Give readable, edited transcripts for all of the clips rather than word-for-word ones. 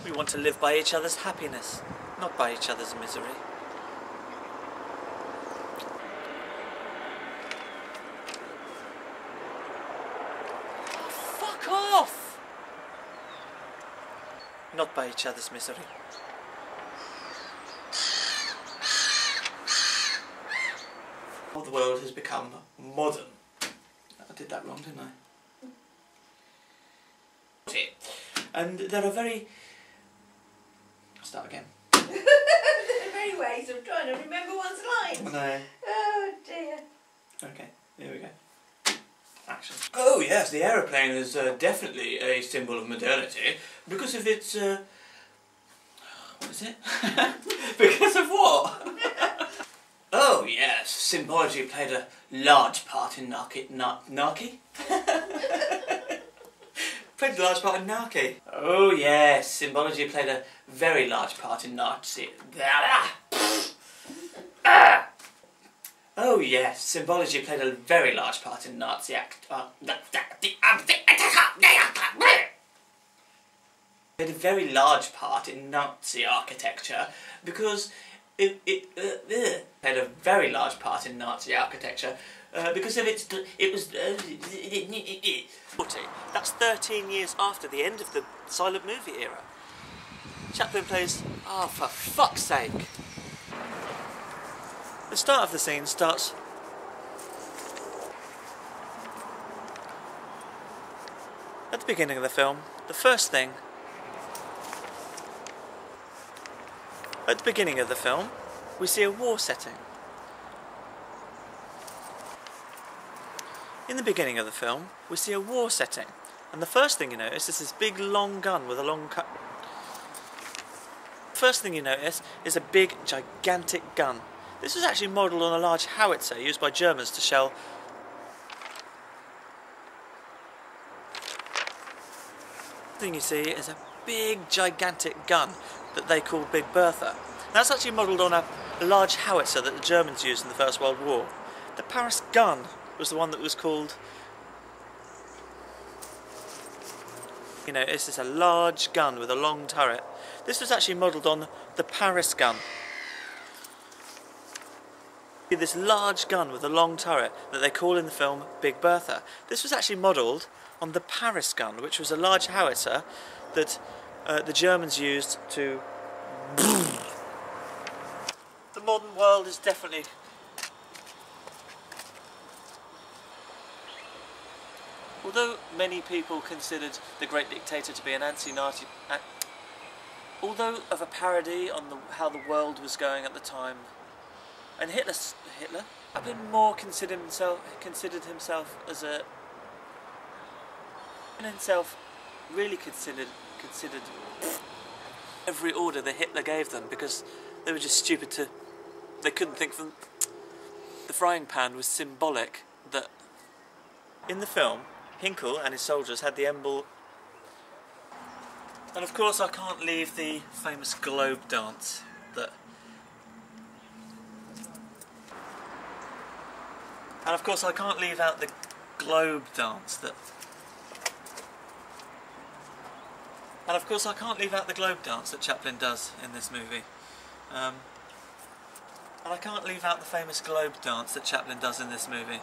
We want to live by each other's happiness, not by each other's misery. Fuck off! Not by each other's misery. The world has become modern. I did that wrong, didn't I? And there are very... I'll start again. There are many ways of trying to remember one's lines. No. Oh dear. Okay, here we go. Action. Oh yes, the aeroplane is definitely a symbol of modernity because of its... what is it? Because of what? Oh yes, symbology played a large part in Narky? Played a large part in Narky. Oh yes, symbology played a very large part in Nazi... Oh yes, symbology played a very large part in Nazi played a very large part in Nazi architecture because it played a very large part in Nazi architecture because of its... it was... That's 13 years after the end of the silent movie era. Chaplin plays... Oh, for fuck's sake! The start of the scene starts... At the beginning of the film, the first thing... At the beginning of the film, we see a war setting. In the beginning of the film, we see a war setting, and the first thing you notice is this big long gun with a long cut. First thing you notice is a big, gigantic gun. This was actually modelled on a large howitzer used by Germans to shell. The thing you see is a big, gigantic gun that they call Big Bertha. That's actually modelled on a large howitzer that the Germans used in the First World War. The Paris gun was the one that was called... You know, this is a large gun with a long turret. This was actually modelled on the Paris gun. This large gun with a long turret that they call in the film Big Bertha. This was actually modelled on the Paris gun, which was a large howitzer that the Germans used to... The modern world is definitely... Although many people considered The Great Dictator to be an anti-Nazi... although of a parody on how the world was going at the time, and Hitler more considered himself as a... and himself really considered every order that Hitler gave them because they were just stupid to... They couldn't think from... The frying pan was symbolic that... In the film, Hinkle and his soldiers had the emblem... And of course I can't leave the famous globe dance that... And of course I can't leave out the globe dance that... And of course I can't leave out the globe dance that Chaplin does in this movie. And I can't leave out the famous globe dance that Chaplin does in this movie.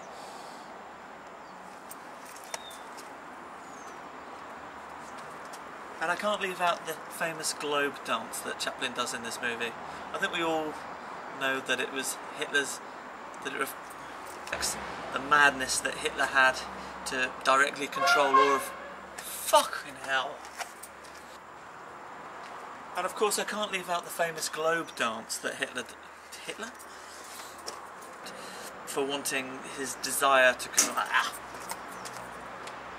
And I can't leave out the famous globe dance that Chaplin does in this movie. I think we all know that it was Hitler's... that it reflects the madness that Hitler had to directly control all of... Fucking hell! And of course I can't leave out the famous globe dance that Hitler... For wanting his desire to kind of...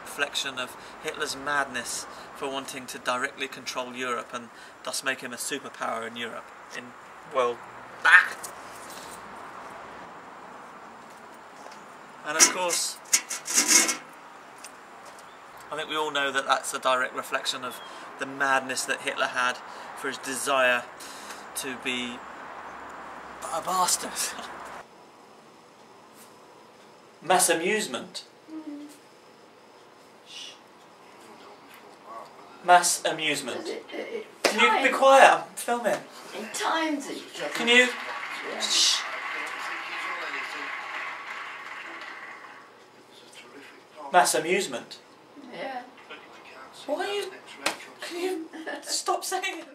reflection of Hitler's madness for wanting to directly control Europe and thus make him a superpower in Europe. In world... And of course, I think we all know that that's a direct reflection of the madness that Hitler had for his desire to be a bastard. Mass amusement. Mass amusement. Can you be Time. quiet? I'm filming. In times each other. Can you? Yeah. Shh. Mass amusement. Yeah. Why are you? Can you stop saying it?